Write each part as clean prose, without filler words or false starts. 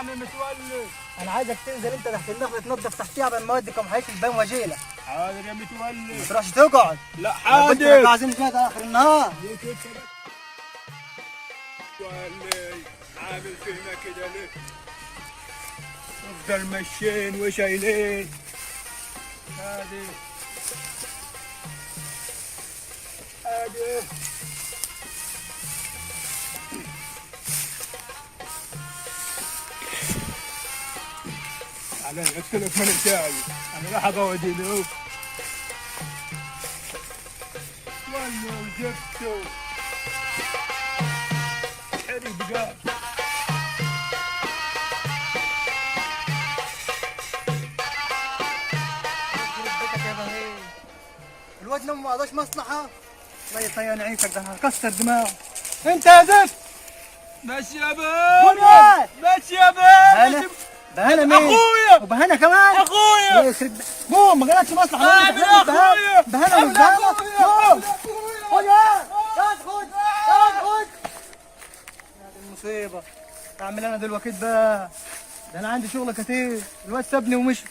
عم متولي. انا عايزك تنزل انت تحت النخله تنظف تحتيها قبل ما اودي كم حيش البان واجيلك. حاضر يا متولي. ما تروحش تقعد. لا حاضر. حاضر. عايزين نتنادى اخر النهار. متولي عامل فينا كده ليه؟ نفضل ماشيين وشايلين. هادي هادي. على ادخلك من الشاي. انا راح اقعد له. والله وجبته. حرق قال. الواد لو ما قضاش مصلحه الله يطير عيشك ده هكسر دماغه. انت يا زفت. ماشي يا بابا. ماشي يا بابا. بهنا مين؟ اخويا. وبهنا كمان؟ اخويا. الله يخرب قوم ما جالكش مصلحه. اخويا. بهنا مش بهنا. قوم. خد يا خد. خد. هذه المصيبه. اعمل انا دلوقتي بقى. ده انا عندي شغل كتير. الواد سابني ومشي.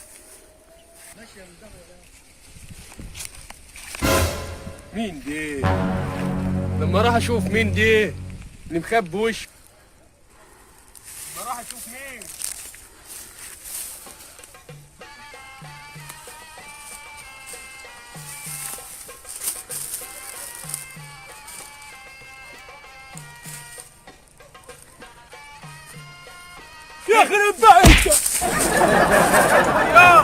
مين دي؟ لما راح اشوف مين دي اللي مخبي وشه. لما راح اشوف مين. يخرب بيتك. يا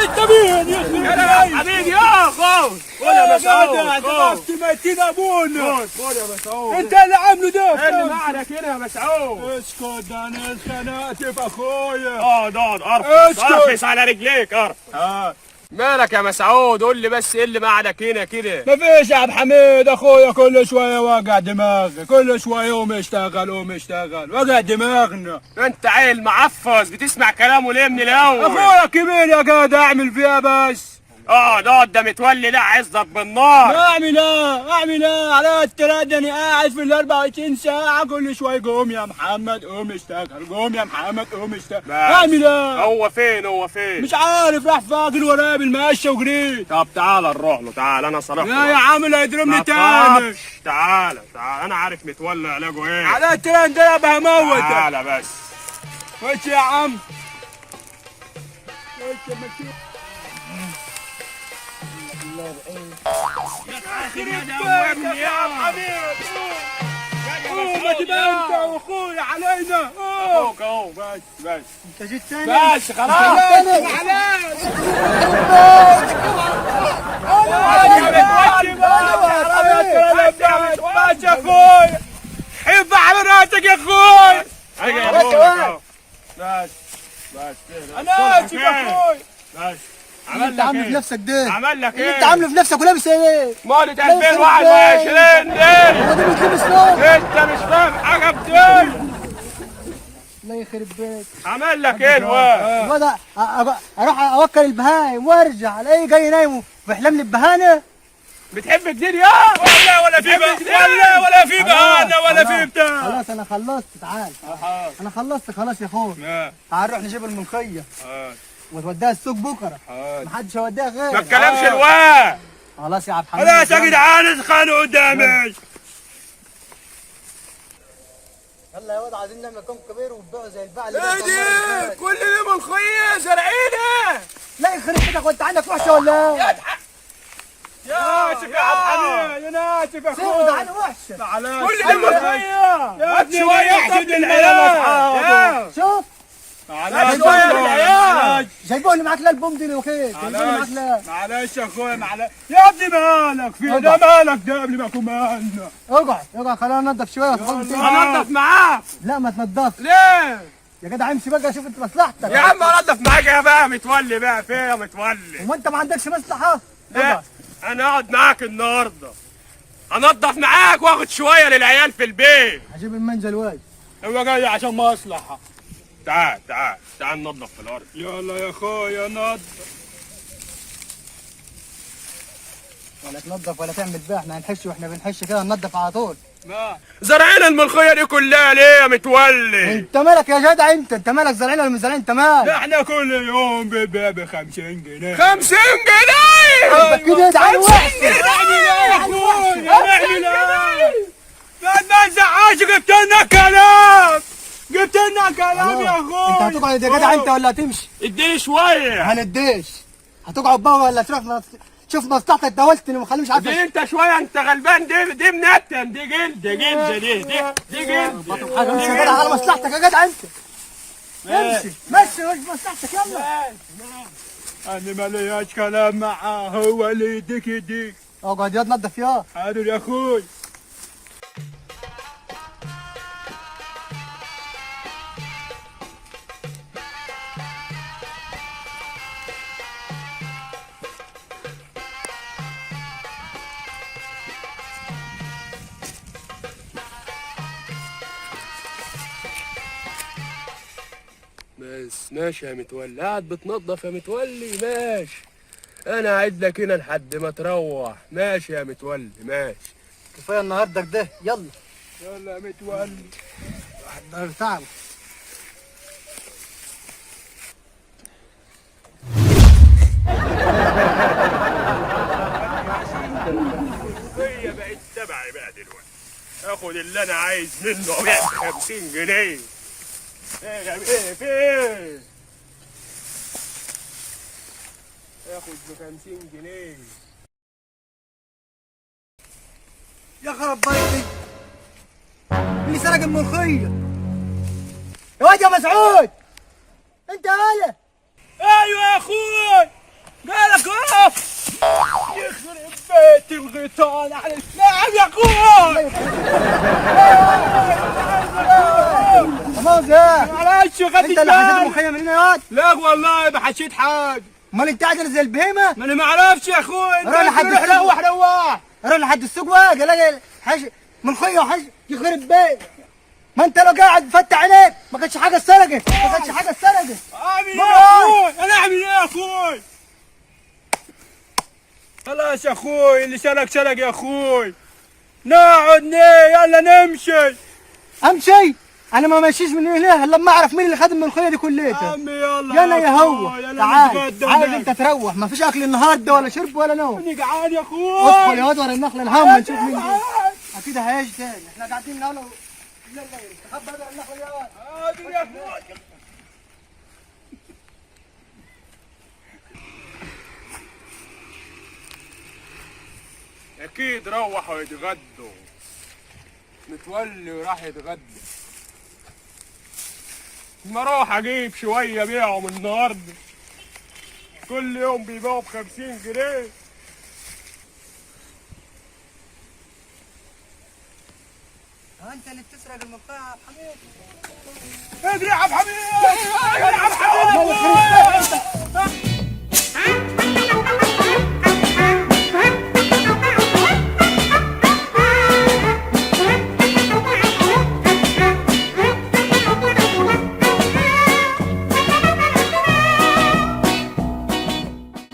انت مين يخرب بيتك؟ حبيبي يا اخوي. ولا مسعود ميتين ابونا. خد يا مسعود. انت اللي عامله ده. اللي معك هنا يا مسعود. اسكت ده انا اتخنقت في اخويا. اقعد ارفس على رجليك ارفس. مالك يا مسعود؟ قول لي بس ايه اللي معدك هنا كده؟ مفيش يا عبد حميد. اخويا كل شويه وجع دماغي. كل شويه قوم اشتغل وجع دماغنا. انت عيل معفص بتسمع كلامه ليه من الاول؟ اخويا كبير يا جدع. اعمل فيها بس. اقعد ده متولي. لا عزك بالنار. اعمل ايه على التردني قاعد في ال 24 ساعه كل شويه قوم يا محمد قوم اشتغل. قوم يا محمد قوم اشتغل. اعمل ايه؟ هو فين؟ مش عارف. راح فاقد ورايا بالمقشه وجريت. طب تعال نروح له. تعال انا صالحته. لا يا عم لا يضربني تاني. تعال انا عارف متولي علاجه ايه. على الترند ده بهموتك. تعال بس. وش يا عم. وش يا حبيب. ما تبقى انت واخويا علينا. اهو بس انت جيت تاني. بس خلاص. بس يا اخويا. حب على راسك يا اخويا. بس انا اسف يا اخويا. بس انت عامله في نفسك ده. عمل لك ايه؟ انت عامله في نفسك ولابس ايه؟ مولد 2021 دي. هو ده بيتلبس ليه؟ انت مش فاهم حاجه بدي. الله يخرب بيت. عمل لك ايه الواد؟ الواد اروح اوكل البهايم وارجع الاقيه جاي نايم ويحلم لي ببهانه. بتحب جديد يا ولا في ولا في بهانه ولا في بتاع. خلاص انا خلصت. تعال. انا خلصت خلاص يا اخويا. تعال نروح نجيب الملقيه وتوديها السوق بكره. محدش هيوديها غير. ما تكلمش الواد. خلاص يا عبد الحميد. خلاص يا جدعان اتخانقوا قدامي. يلا يا واد عايزين نعمل كم كبير ونبيعه زي الباع ايه دي؟ كل يوم ملقيه زرعينه. لا يخرب بيتك وانت عندك وحشه ولا ايه؟ يا اسف يا عبد الحميد. انا اسف يا سيبه ده انا وحشه. تعالى كل يوم ملقيه يا ابني. شويه يحسد العيال. شوف تعالى شويه العيال. جايبوه اللي معاك لا البوم دي وكيف. معلش يا اخويا معلش يا ابني. مالك في ده؟ مالك ده قبل ما اكون مالنا. اقعد خلينا ننضف شويه وتخلص. هنضف معاك. لا ما تنضفش. ليه؟ يا جدع امشي بقى شوف انت مصلحتك. يا عم انضف معاك يا بقى متولي بقى. فين يا متولي؟ هو انت ما عندكش مصلحه؟ لا انا اقعد معاك النهارده. انضف معاك واخد شويه للعيال في البيت. هجيب المنجل واجي. هو جاي عشان مصلحه. تعال ننضف في الارض. يلا يا اخويا نضف. ولا تنظف ولا تعمل بيها، احنا هنحش واحنا بنحش كده ننظف على طول. زرعنا الملقيه دي كلها ليه يا متولي؟ انت مالك يا جدع انت مالك زرعنا ولا مش زرعنا؟ انت مالك؟ احنا كل يوم بنبيع ب 50 جنيه. 50 جنيه؟ كده ادعي وحش. اعمل ايه؟ ما تزعقش، جبت لنا كلام يا اخوي. انت هتقعد يا جدع انت ولا هتمشي؟ اديني شويه. هنديش. هتقعد بقى ولا شوف مصلحتك؟ دولتني ومخليني مش عارف اديني انت شويه، انت غلبان. دي منتن، دي جلد دي جلد. امشي يا جدع على مصلحتك يا جدع انت. امشي مشي مصلحتك يلا. انا ماليش كلام معاه، هو اللي يديك. اقعد يا تنظف يا. حاضر يا اخوي. بس ماشي يا متولي، قاعد بتنظف يا متولي؟ ماشي، انا قاعد لك هنا لحد ما تروح. ماشي يا متولي ماشي. كفايه النهارده كده يلا. يلا يا متولي. واحد تعب. هي بقت تبعي بقى دلوقتي، اخد اللي انا عايز منه ب 50 جنيه. ايه فين؟ اخد ب 50 جنيه. يا خرب بيتي اللي سرق الملوخيه. يا واد يا مسعود انت هلا. ايوه يا اخوي، قالك اقف. يخرب بيت الغيطان عليك. نعم يا اخوي. خلاص يا معلش خدت انت اللي حشيت الملوخيه من هنا يا واد؟ لا والله ما حشيت حاجه. امال انت قاعد زي البهيمه؟ ما انا ما اعرفش يا اخوي. انت روح لحد السوق. روح. روح لحد السوق بقى الاقي ملوخيه وحش. يخرب بيت. ما انت لو قاعد فتح عينيك ما كانتش حاجه اتسرقت. اعمل ايه يا اخوي؟ انا اعمل ايه يا اخوي؟ خلاص يا اخوي، اللي سرق يا اخوي. نقعد يلا نمشي. امشي؟ انا ما ماشيش من هنا الا لما اعرف مين اللي خد الملوخيه دي كليتها. عمي يلا يلا يا هو تعال. عايز انت انت تروح، ما فيش اكل النهارده ولا شرب ولا نوم. انا جعان يا اخوي. ادخل يا واد ورا النخله الهامه نشوف مين دي. اكيد هيجي تاني. احنا قاعدين هنا استخبى ورا النخله يا واد. حاضر يا اخوي. اكيد روحوا يتغدوا. متولي وراح يتغدى. ما اروح اجيب شويه بيعهم النهارده. كل يوم بيبيعوا ب 50 جنيه. انت اللي بتسرق الملوخيه يا حبيبي.